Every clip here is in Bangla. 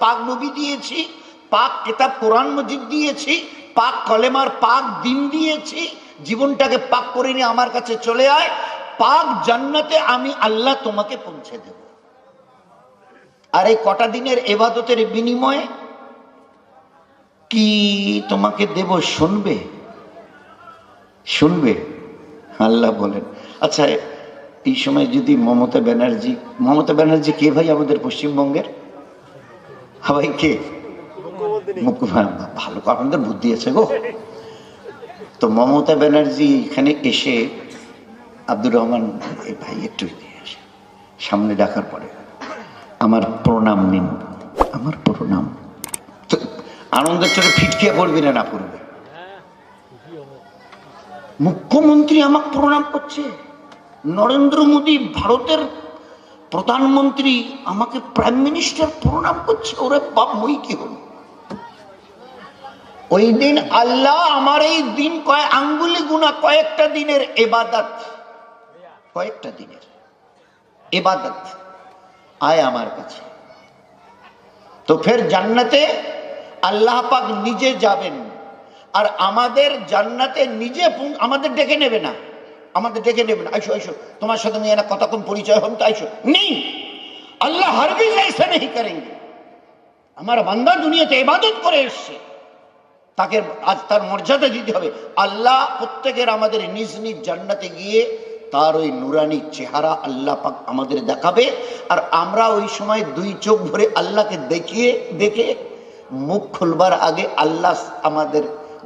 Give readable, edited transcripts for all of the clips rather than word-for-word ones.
পাক নবী দিয়েছি, পাক কিতাব কোরআন মজিদ দিয়েছি, পাক কলেমার পাক দিন দিয়েছি, জীবনটাকে পাক করে নিয়ে আমার কাছে চলে আয়, পাক জান্নাতে আমি আল্লাহ তোমাকে পৌঁছে দেব। আর এই কটা দিনের ইবাদতের বিনিময়ে কি তোমাকে দেব শুনবে? শুনবে? আল্লাহ বলেন। আচ্ছা, এই সময় যদি মমতা ব্যানার্জি কে ভাই আমাদের পশ্চিমবঙ্গের? ভাই কে? ভালো, আপনাদের বুদ্ধি আছে গো। তো মমতা ব্যানার্জি এখানে এসে আব্দুর রহমান এই ভাই একটু সামনে ডাকার পরে আমার প্রণাম নিন, আমার প্রণাম। আনন্দের চোটে ফিটকিয়া পড়বি না পড়বে? মুখ্যমন্ত্রী আমাকে প্রণাম করছে, নরেন্দ্র মোদী ভারতের প্রধানমন্ত্রী আমাকে প্রাইম মিনিস্টার প্রণাম করছে। ওরে বাপ, মই কি হল? ওই দিন আল্লাহ আমার এই দিন আঙ্গুলি গুনা কয়েকটা দিনের ইবাদত, কয়েকটা দিনের ইবাদত আয় আমার কাছে। তো ফের জান্নাতে আল্লাহ পাক নিজে যাবেন, আর আমাদের জান্নাতে নিজে আমাদের ডেকে নেবে না, আমাদের ডেকে নেবে না, আইসো আইসো তোমার সাথে আমি একটা কতক্ষণ পরিচয় হন তো আইসো, নেই। আল্লাহ হারগিজ ऐसा नहीं करेंगे। আমার বান্দা দুনিয়াতে ইবাদত করে এসেছে, তাকে আজ তার মর্যাদা দিতে হবে। আল্লাহ প্রত্যেকের আমাদের নিজ নিজ জান্নাতে গিয়ে তার ওই নুরানি চেহারা আল্লাহ পাক আমাদের দেখাবে, আর আমরা ওই সময় দুই চোখ ভরে আল্লাহকে দেখে মুখ খুলবার আগে আল্লাহ আমাদের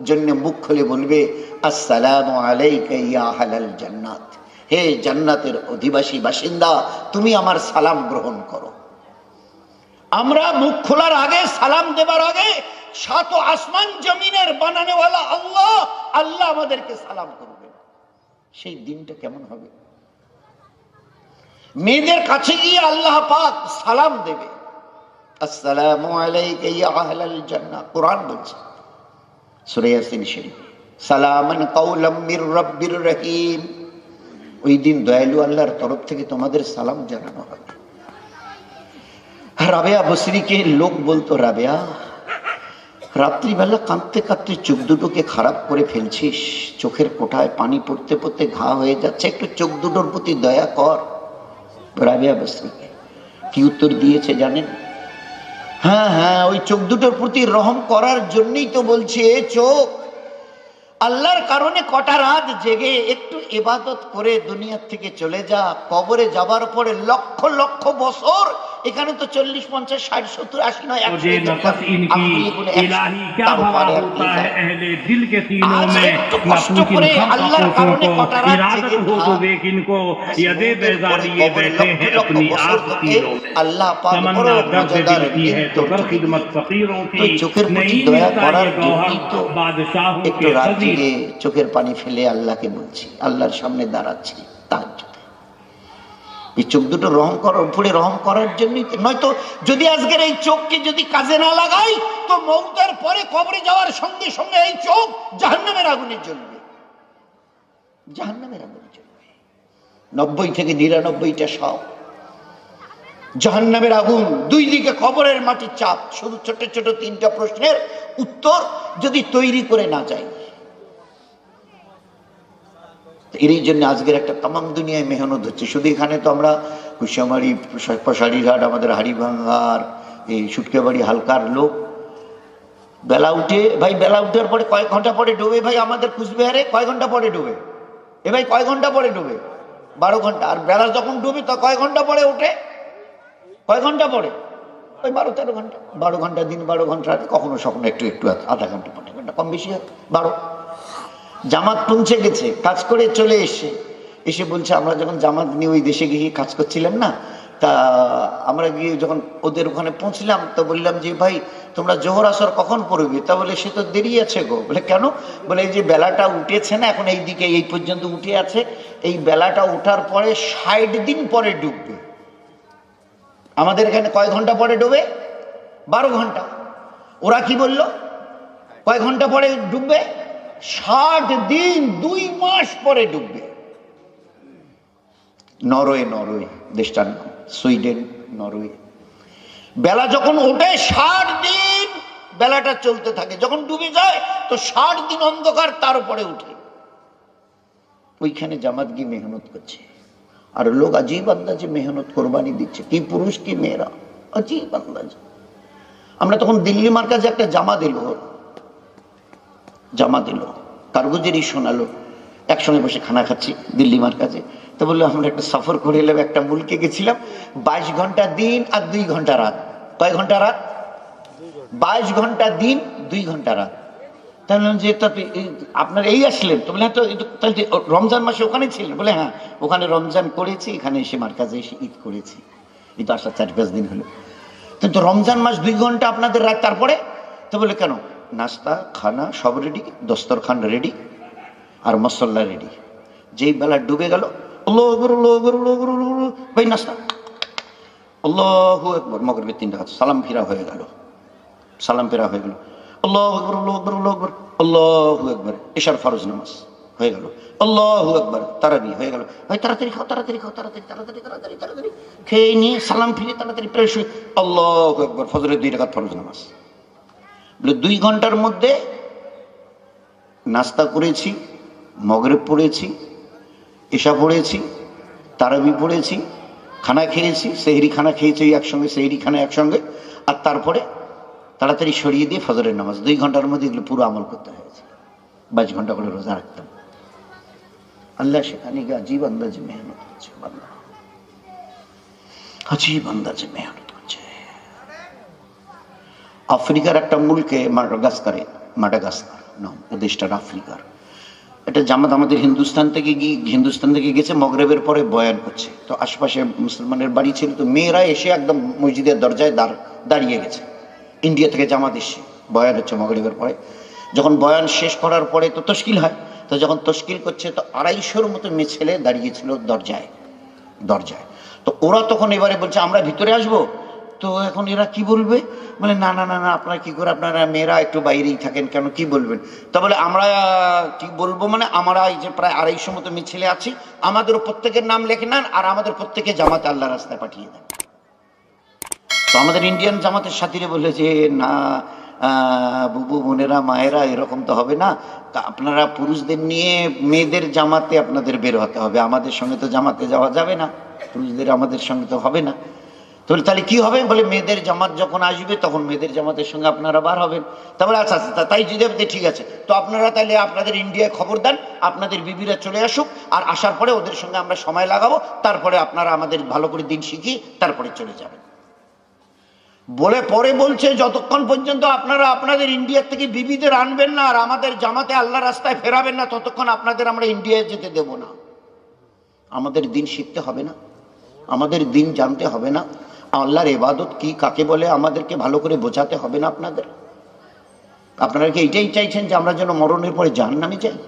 জন্য মুখ খুলে বলবে, আসসালামু আলাইকা ইয়া আহলাল জান্নাত, হে জান্নাতের অধিবাসী বাসিন্দা, তুমি আমার সালাম গ্রহণ করো। আমরা মুখ খোলার আগে, সালাম দেবার আগে সাত আসমান জমিনের বানানেওয়ালা আল্লাহ, আল্লাহ আমাদেরকে সালাম করবে। সেই দিনটা কেমন হবে? মেয়েদের কাছে গিয়ে আল্লাহ পাক সালাম দেবে, আসসালামু আলাইকা ইয়া আহলাল জান্নাহ। কোরআন বলছে সূরা ইয়াসিন শরীফ, সালামান কাওলাম মির রাব্বির রহিম। ওই দিন দয়ালু আল্লাহর তরফ থেকে তোমাদের সালাম জানানো হবে। রাবেয়া বসরিকে লোক বলতো, রাবেয়া রাত্রিবেলা কাঁদতে কাঁদতে চোখ দুটোকে খারাপ করে ফেলছিস, চোখের কোঠায় পানি পড়তে পড়তে ঘা হয়ে যাচ্ছে, একটু চোখ দুটোর প্রতি দয়া কর। রাবেয়া বসরিকে কি উত্তর দিয়েছে জানেন? হ্যাঁ হ্যাঁ, ওই চোখ দুটোর প্রতি রহম করার জন্যই তো বলছি, এ চোখ, আল্লাহর কারণে কটা রাত জেগে একটু ইবাদত করে দুনিয়া থেকে চলে যা। কবরে যাবার পরে লক্ষ লক্ষ বছর, এখানে তো 40, 50, 60, 70, 80 নয়, 100 কষ্ট করে আল্লাহর কারণে কটা রাত জেগে আল্লাহ পাক বড় মজাদার চোখের প্রতি দয়া করার জন্যই তো একটু রাত জেগে চোখের পানি ফেলে আল্লাহকে বলছি, আল্লাহর সামনে দাঁড়াচ্ছি তাহাজ্জুদে। এই চোখ দুটো রহম করার উপরে রহম করার জন্যই, নয়তো যদি আজকের এই চোখকে যদি কাজে না লাগাই তো মওতের পরে কবরে যাওয়ার সঙ্গে সঙ্গে এই চোখ জাহান্নামের আগুনে জ্বলবে, জাহান্নামের আগুনে জ্বলবে। 90 থেকে 99টা সব জাহান্নামের আগুন, দুই দিকে কবরের মাটির চাপ। শুধু ছোট ছোট 3টা প্রশ্নের উত্তর যদি তৈরি করে না যায়। এরই জন্য আজকের একটা তামাম দুনিয়ায় মেহনত হচ্ছে। শুধু এখানে তো আমরা কুশিয়ামারি, পশারিঘাট, আমাদের হাড়িভাঙ্গার, এই সুটকেবাড়ি হালকার লোক বেলা উঠে, ভাই বেলা উঠার পরে কয়েক ঘন্টা পরে ডুবে। ভাই আমাদের কুচবিহারে কয় ঘন্টা পরে ডুবে? এ ভাই কয় ঘন্টা পরে ডুবে? 12 ঘন্টা। আর বেলা যখন ডুবে তো কয় ঘন্টা পরে ওঠে? কয় ঘন্টা পরে? ওই 12-13 ঘন্টা। 12 ঘন্টা দিন, 12 ঘন্টা রাতে, কখনো সখনো একটু আধা ঘন্টা 5 ঘন্টা কম বেশি হয়, 12। জামাত পৌঁছে গেছে, কাজ করে চলে এসে বলছে, আমরা যখন জামাত নিয়ে ওই দেশে গিয়ে কাজ করছিলাম না, তা আমরা গিয়ে যখন ওদের ওখানে পৌঁছলাম তো বললাম যে ভাই তোমরা জোহর আসর কখন পড়বে? তা বলে সে তো দেরি আছে গো। বলে কেন? বলে এই যে বেলাটা উঠেছে না, এখন এই দিকে এই পর্যন্ত উঠে আছে, এই বেলাটা উঠার পরে 60 দিন পরে ডুববে। আমাদের এখানে কয় ঘন্টা পরে ডুবে? 12 ঘন্টা। ওরা কি বলল? কয় ঘন্টা পরে ডুববে? 60 দিন, 2 মাস পরে ডুববে। নরওয়ে দেশটার নাম, সুইডেন, নরওয়ে। বেলা যখন ওঠে 60 দিন বেলাটা চলতে থাকে, যখন ডুবে যায় তো 60 দিন অন্ধকার, তার উপরে উঠে ওইখানে জামাত গিয়ে মেহনত করছে। আর লোক আজীব আন্দাজে মেহনত কোরবানি দিচ্ছে, কি পুরুষ কি মেয়েরা, আজীব আন্দাজে। আমরা তখন দিল্লি মার্কাজে একটা জামা দিল কারগুজারি শোনালো, একসঙ্গে বসে খানা খাচ্ছি দিল্লি মার্কাজে। তো বললো আমরা একটা সফর করে এলাম, একটা মুলকে গেছিলাম, 22 ঘন্টা দিন আর 2 ঘন্টা রাত। কয় ঘন্টা রাত? 22 ঘন্টা দিন 2 ঘন্টা রাত। তাহলে যে আপনার এই আসলেন তো? বলে হ্যাঁ। তো রমজান মাসে ওখানে ছিলেন? বলে হ্যাঁ, ওখানে রমজান করেছি, এখানে এসে মার্কাজে এসে ঈদ করেছি। ঈদ আসার 4-5 দিন হলো। কিন্তু রমজান মাস 2 ঘন্টা আপনাদের রাত। তারপরে? তো বলে কেন? নাস্তা খানা সব রেডি, দস্তরখান রেডি, আর মসল্লা রেডি। যেই বেলা ডুবে গেল, আল্লাহু আকবার, আল্লাহু আকবার, আল্লাহু আকবার, আল্লাহু আকবার, ভাই নাস্তা, আল্লাহু আকবার, মাগরিবের 3 রাকাত, সালাম ফেরা হয়ে গেল, আল্লাহু আকবার, আল্লাহু আকবার, আল্লাহু আকবার, আল্লাহু আকবার, ইশার ফরজ নামাজ হয়ে গেল, আল্লাহু আকবার, তারাবি হয়ে গেল। ভাই তাড়াতাড়ি খাও, তাড়াতাড়ি খাও, তাড়াতাড়ি খেয়ে নিয়ে সালাম ফিরে তাড়াতাড়ি ফ্রেশ হয়ে আল্লাহু আকবার, ফজরের 2 রাকাত ফরজ নামাজ। বলে 2 ঘন্টার মধ্যে নাস্তা করেছি, মাগরিব পড়েছি, ইশা পড়েছি, তারাবি পড়েছি, খানা খেয়েছি, সেহরি খানা খেয়েছি একসঙ্গে, সেহরি খানা একসঙ্গে, আর তারপরে তাড়াতাড়ি সরিয়ে দিয়ে ফজরের নামাজ। 2 ঘন্টার মধ্যে এগুলো পুরো আমল করতে হয়েছে। 22 ঘন্টা করে রোজা রাখতাম। আল্লাহ সেখানে গিয়ে আজীব আন্দাজে মেহনত করছে, বান্দা আজীব আন্দাজে মেহনত করছে। আফ্রিকার একটা মুলকে মাডাগাস্কার নাম, দেশটার আফ্রিকার। এটা জামাত আমাদের হিন্দুস্তান থেকে গেছে, মগরেবের পরে বয়ান করছে। তো আশপাশে মুসলমানের বাড়ি ছিল, তো মেয়েরা এসে একদম মসজিদের দরজায় দাঁড়িয়ে গেছে। ইন্ডিয়া থেকে জামাত এসে বয়ান হচ্ছে মগরিবের পরে। যখন বয়ান শেষ করার পরে তো তশকিল হয়, তো যখন তশকিল করছে তো 250 মতো মেয়ে ছেলে দাঁড়িয়েছিল দরজায়। তো ওরা তখন এবারে বলছে আমরা ভিতরে আসবো। তো এখন এরা কি বলবে? বলে না না না না, আপনারা কি করে, আপনারা মেয়েরা একটু বাইরেই থাকেন, কেন কি বলবেন? তা বলে আমরা কি বলবো, মানে আমরা এই যে প্রায় 250 মতো মেয়ে ছেলে আছি, আমাদের প্রত্যেকের নাম লেখে নেন আর আমাদের প্রত্যেকে জামাতে আল্লাহ রাস্তায় পাঠিয়ে দেন। তো আমাদের ইন্ডিয়ান জামাতের সাথীরা বলে যে না বুবু বোনেরা মায়েরা, এরকম তো হবে না, আপনারা পুরুষদের নিয়ে মেয়েদের জামাতে আপনাদের বের হতে হবে, আমাদের সঙ্গে তো জামাতে যাওয়া যাবে না, পুরুষদের আমাদের সঙ্গে তো হবে না। তাহলে কি হবে? বলে মেয়েদের জামাত যখন আসবে তখন মেয়েদের জামাতের সঙ্গে আপনারা বার হবেন। তারপরে আচ্ছা তাই যদি ঠিক আছে, তো আপনারা তাহলে আপনাদের ইন্ডিয়ায় খবর দেন, আপনাদের বিবিরা চলে আসুক, আর আসার পরে ওদের সঙ্গে আমরা সময় লাগাবো, তারপরে আপনারা আমাদের ভালো করে দিন শিখিয়ে তারপরে চলে যাবেন। বলে পরে বলছে যতক্ষণ পর্যন্ত আপনারা আপনাদের ইন্ডিয়ার থেকে বিবিদের আনবেন না আর আমাদের জামাতে আল্লাহ রাস্তায় ফেরাবেন না, ততক্ষণ আপনাদের আমরা ইন্ডিয়ায় যেতে দেব না। আমাদের দিন শিখতে হবে না? আমাদের দিন জানতে হবে না? আল্লাহর ইবাদত কি কাকে বলে আমাদেরকে ভালো করে বোঝাতে হবে না আপনাদের? আপনারা কি এইটাই চাইছেন যে আমরা যেন মরণের পরে জাহান্নামে যাই?